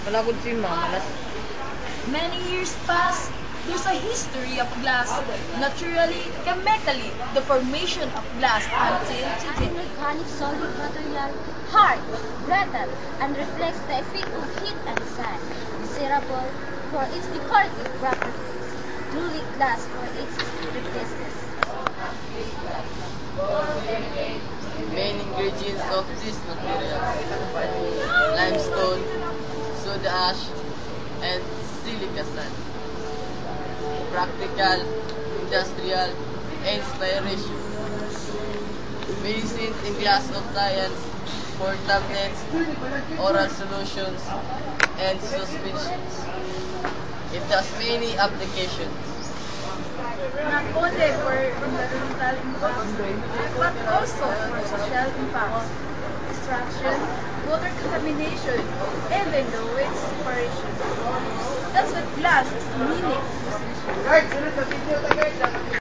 Palagod si Mama. Many years pass. There's a history of glass, naturally, chemically, the formation of glass until An today. organic solid material, hard, brittle, and reflects the effect of heat and sun. Desirable for its decorative properties. Truly glass for its robustness. Main ingredients of this material: limestone, soda ash, and silica sand. Practical, industrial, and inspiration. Medicines in glass of science for tablets, oral solutions, and suspensions. It has many applications. Not only for environmental impacts, but also for social impacts, destruction, water contamination, even the waste separation. That's what glass is meaning.